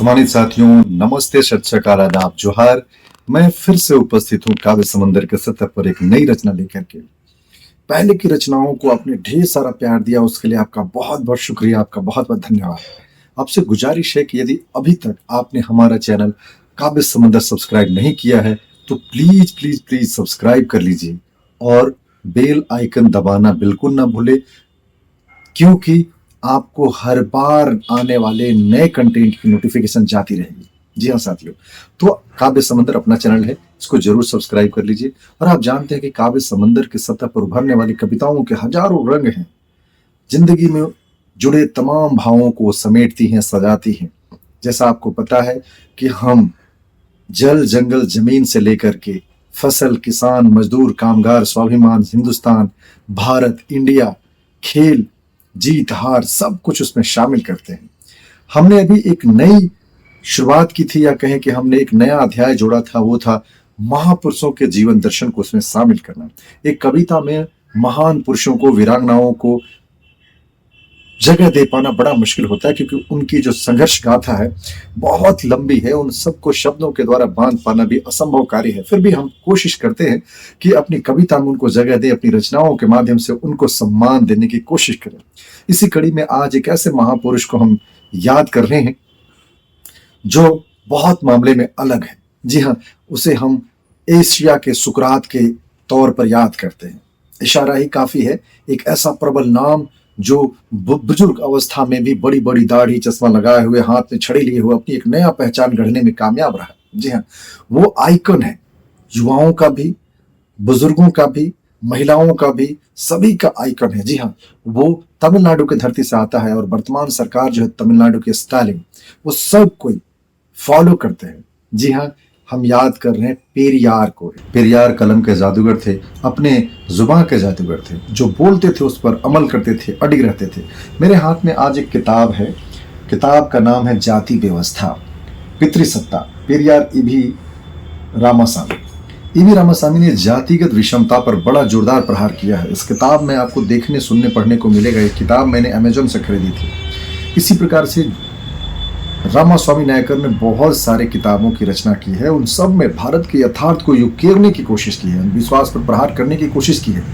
सम्मानित साथियों, नमस्ते, सत श्री अकाल, आदाब, जोहार। मैं फिर से उपस्थित हूँ काव्य समंदर के सतह पर एक नई रचना लेकर के। पहले की रचनाओं को आपने ढेर सारा प्यार दिया, उसके लिए आपका बहुत बहुत शुक्रिया, आपका बहुत बहुत धन्यवाद। आपसे गुजारिश है कि यदि अभी तक आपने हमारा चैनल काव्य समंदर सब्सक्राइब नहीं किया है तो प्लीज प्लीज प्लीज सब्सक्राइब कर लीजिए और बेल आइकन दबाना बिल्कुल ना भूले, क्योंकि आपको हर बार आने वाले नए कंटेंट की नोटिफिकेशन जाती रहेगी। जी हाँ साथियों, तो काव्य समंदर अपना चैनल है, इसको जरूर सब्सक्राइब कर लीजिए। और आप जानते हैं कि काव्य समंदर की सतह पर उभरने वाली कविताओं के हजारों रंग हैं, जिंदगी में जुड़े तमाम भावों को समेटती हैं, सजाती हैं। जैसा आपको पता है कि हम जल जंगल जमीन से लेकर के फसल, किसान, मजदूर, कामगार, स्वाभिमान, हिंदुस्तान, भारत, इंडिया, खेल, जीत हार, सब कुछ उसमें शामिल करते हैं। हमने अभी एक नई शुरुआत की थी, या कहें कि हमने एक नया अध्याय जोड़ा था, वो था महापुरुषों के जीवन दर्शन को उसमें शामिल करना। एक कविता में महान पुरुषों को, वीरांगनाओं को जगह दे पाना बड़ा मुश्किल होता है, क्योंकि उनकी जो संघर्ष गाथा है बहुत लंबी है, उन सबको शब्दों के द्वारा बांध पाना भी असंभव कार्य है। फिर भी हम कोशिश करते हैं कि अपनी कविता में उनको जगह दें, अपनी रचनाओं के माध्यम से उनको सम्मान देने की कोशिश करें। इसी कड़ी में आज एक ऐसे महापुरुष को हम याद कर रहे हैं जो बहुत मामले में अलग है। जी हाँ, उसे हम एशिया के सुकरात के तौर पर याद करते हैं। इशारा ही काफी है, एक ऐसा प्रबल नाम जो बुजुर्ग अवस्था में भी बड़ी बड़ी दाढ़ी, चश्मा लगाए हुए, हाथ में छड़ी लिए हुए अपनी एक नया पहचान गढ़ने में कामयाब रहा। जी हाँ, वो आइकन है, युवाओं का भी, बुजुर्गों का भी, महिलाओं का भी, सभी का आइकन है। जी हाँ, वो तमिलनाडु की धरती से आता है और वर्तमान सरकार जो है तमिलनाडु के स्टालिन, वो सब कोई फॉलो करते हैं। जी हाँ, हम याद कर रहे हैं पेरियार को। पेरियार कलम के जादूगर थे, अपने जुबान के जादूगर थे, जो बोलते थे उस पर अमल करते थे, अडिग रहते थे। मेरे हाथ में आज एक किताब है, किताब का नाम है जाति व्यवस्था, पितृसत्ता, पेरियार ईवी रामासामी। ईवी रामासामी ने जातिगत विषमता पर बड़ा जोरदार प्रहार किया है। इस किताब में आपको देखने, सुनने, पढ़ने को मिलेगा। ये किताब मैंने अमेजोन से खरीदी थी। इसी प्रकार से रामास्वामी नायकर ने बहुत सारे किताबों की रचना की है। उन सब में भारत के यथार्थ को उकेरने की कोशिश की है, विश्वास पर प्रहार करने की कोशिश की है,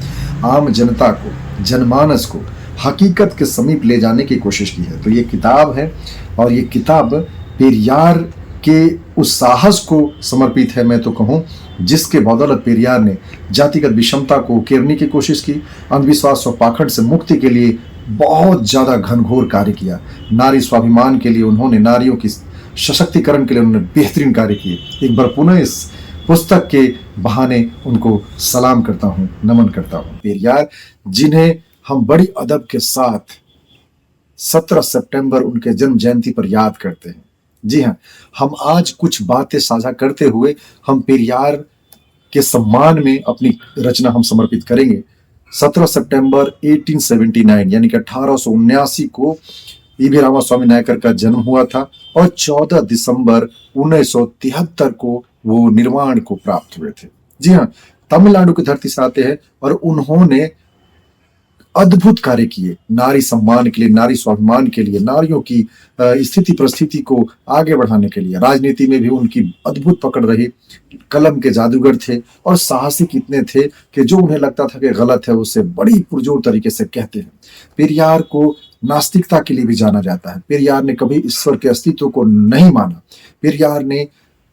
आम जनता को, जनमानस को हकीकत के समीप ले जाने की कोशिश की है। तो ये किताब है, और ये किताब पेरियार के उस साहस को समर्पित है, मैं तो कहूँ, जिसके बदौलत पेरियार ने जातिगत विषमता को उकेरने की कोशिश की, अंधविश्वास और पाखंड से मुक्ति के लिए बहुत ज्यादा घनघोर कार्य किया। नारी स्वाभिमान के लिए उन्होंने, नारियों की सशक्तिकरण के लिए उन्होंने बेहतरीन कार्य किए। एक बार पुनः इस पुस्तक के बहाने उनको सलाम करता हूँ, नमन करता हूँ। पेरियार, जिन्हें हम बड़ी अदब के साथ 17 सितंबर उनके जन्म जयंती पर याद करते हैं। जी हाँ, हम आज कुछ बातें साझा करते हुए हम पेरियार के सम्मान में अपनी रचना हम समर्पित करेंगे। 17 सितंबर 1879 यानी कि 1879 को ईवी रामास्वामी नायकर का जन्म हुआ था, और 14 दिसंबर 1973 को वो निर्वाण को प्राप्त हुए थे। जी हाँ, तमिलनाडु की धरती से आते हैं, और उन्होंने अद्भुत कार्य किए नारी सम्मान के लिए, नारी स्वाभिमान के लिए, नारियों की स्थिति परिस्थिति को आगे बढ़ाने के लिए। राजनीति में भी उनकी अद्भुत पकड़ रही। कलम के जादूगर थे और साहसिक इतने थे कि जो उन्हें लगता था कि गलत है, उसे बड़ी पुरजोर तरीके से कहते हैं। पेरियार को नास्तिकता के लिए भी जाना जाता है। पेरियार ने कभी ईश्वर के अस्तित्व को नहीं माना। पेरियार ने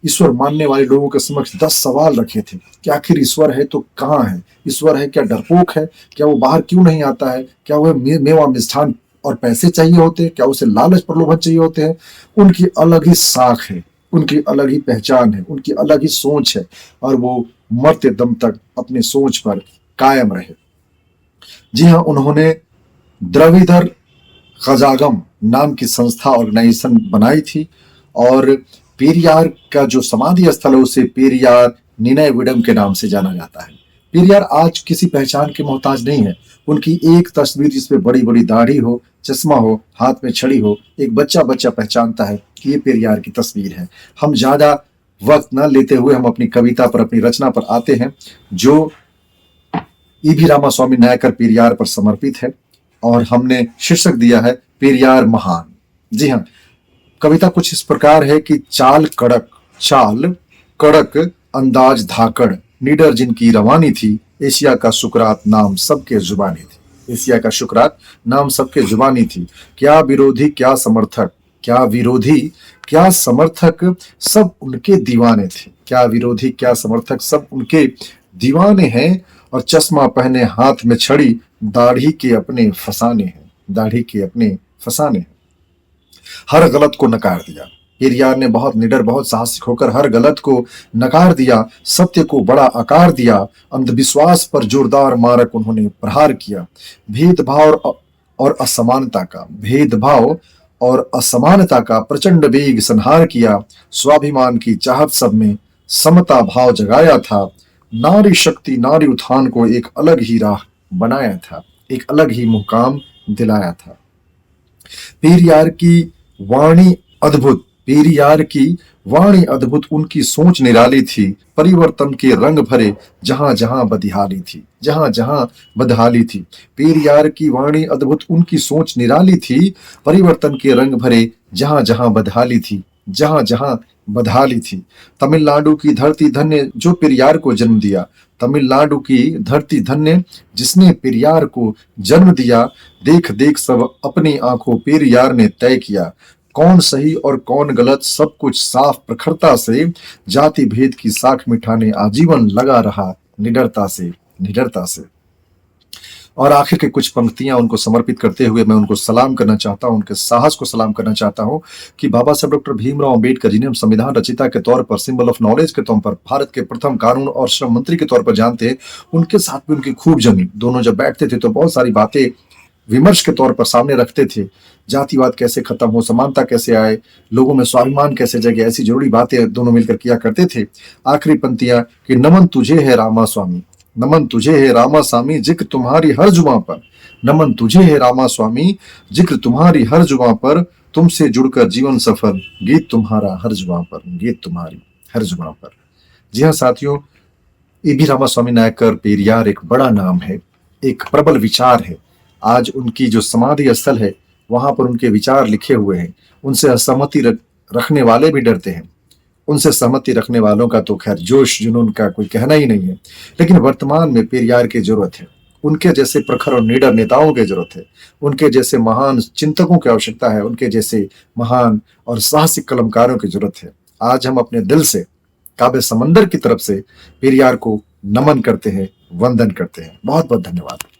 ईश्वर मानने वाले लोगों के समक्ष 10 सवाल रखे थे कि आखिर ईश्वर है तो कहाँ है? ईश्वर है क्या डरपोक है? क्या वो बाहर क्यों नहीं आता है? क्या वह मेवा मिष्ठान और पैसे चाहिए होते हैं? क्या उसे लालच प्रलोभन चाहिए होते हैं? उनकी अलग ही साख है, उनकी अलग ही पहचान है, उनकी अलग ही सोच है, और वो मरते दम तक अपने सोच पर कायम रहे। जी हाँ, उन्होंने द्रविड़र खजागम नाम की संस्था, ऑर्गेनाइजेशन बनाई थी, और पेरियार का जो समाधि स्थल है उसे पेरियार निनायविडम के नाम से जाना जाता है। पेरियार आज किसी पहचान के मोहताज नहीं है। उनकी एक तस्वीर जिसमें बड़ी बड़ी दाढ़ी हो, चश्मा हो, हाथ में छड़ी हो, एक बच्चा बच्चा पहचानता है कि ये पेरियार की तस्वीर है। हम ज्यादा वक्त न लेते हुए हम अपनी कविता पर, अपनी रचना पर आते हैं, जो ईवी रामास्वामी नायकर पेरियार पर समर्पित है, और हमने शीर्षक दिया है पेरियार महान। जी हाँ, कविता कुछ इस प्रकार है कि चाल कड़क अंदाज धाकड़, निडर जिनकी रवानी थी, एशिया का सुकरात नाम सबके जुबानी थी। एशिया का शुक्रात नाम सबके जुबानी थी। क्या विरोधी क्या समर्थक, क्या विरोधी क्या समर्थक सब उनके दीवाने थे। क्या विरोधी क्या समर्थक सब उनके दीवाने हैं। और चश्मा पहने हाथ में छड़ी, दाढ़ी के अपने फसाने हैं। दाढ़ी के अपने फसाने हैं। हर गलत को नकार दिया। पेरियार ने बहुत निडर बहुत साहसिक होकर हर गलत को नकार दिया, सत्य को बड़ा आकार दिया, अंधविश्वास पर जोरदार मारक उन्होंने प्रहार किया। भेदभाव और असमानता का प्रचंड वेग संहार किया। स्वाभिमान की चाहत सब में समता भाव जगाया था। नारी शक्ति नारी उत्थान को एक अलग ही राह बनाया था, एक अलग ही मुकाम दिलाया था। पेरियार की वाणी अद्भुत, उनकी सोच निराली थी। परिवर्तन के रंग भरे जहां जहां बदहाली थी, जहां जहां बदहाली थी। पेरियार की वाणी अद्भुत, उनकी सोच निराली थी। परिवर्तन के रंग भरे जहां जहां बदहाली थी, जहां जहां बदहाली थी। तमिलनाडु की धरती धन्य जो पेरियार को जन्म दिया। तमिलनाडु की धरती धन्य जिसने पेरियार को जन्म दिया। देख देख सब अपनी आंखों पेरियार ने तय किया। कौन सही और कौन गलत सब कुछ साफ प्रखरता से, जाति भेद की साख मिठाने आजीवन लगा रहा निडरता से, निडरता से। और आखिर के कुछ पंक्तियां उनको समर्पित करते हुए मैं उनको सलाम करना चाहता हूं, उनके साहस को सलाम करना चाहता हूं कि बाबा साहब डॉक्टर भीमराव अंबेडकर जिन्हें हम संविधान रचिता के तौर पर, सिंबल ऑफ नॉलेज के तौर पर, भारत के प्रथम कानून और श्रम मंत्री के तौर पर जानते हैं, उनके साथ भी उनकी खूब जमी। दोनों जब बैठते थे तो बहुत सारी बातें विमर्श के तौर पर सामने रखते थे। जातिवाद कैसे खत्म हो, समानता कैसे आए, लोगों में स्वाभिमान कैसे जगे, ऐसी जरूरी बातें दोनों मिलकर किया करते थे। आखिरी पंक्तियां कि नमन तुझे है रामा स्वामी, नमन तुझे है रामा स्वामी, जिक्र तुम्हारी हर जुबां पर। नमन तुझे है रामा स्वामी, जिक्र तुम्हारी हर जुबां पर। तुमसे जुड़कर जीवन सफल, गीत तुम्हारा हर जुबां पर, गीत तुम्हारी हर जुबां पर। जी हाँ साथियों, ए.बी. रामास्वामी नायकर पेरियार एक बड़ा नाम है, एक प्रबल विचार है। आज उनकी जो समाधि स्थल है वहां पर उनके विचार लिखे हुए हैं। उनसे असहमति रखने वाले भी डरते हैं। उनसे सहमति रखने वालों का तो खैर जोश जुनून का कोई कहना ही नहीं है। लेकिन वर्तमान में पेरियार की जरूरत है, उनके जैसे प्रखर और निडर नेताओं की जरूरत है, उनके जैसे महान चिंतकों की आवश्यकता है, उनके जैसे महान और साहसिक कलमकारों की जरूरत है। आज हम अपने दिल से काव्य समंदर की तरफ से पेरियार को नमन करते हैं, वंदन करते हैं। बहुत बहुत धन्यवाद।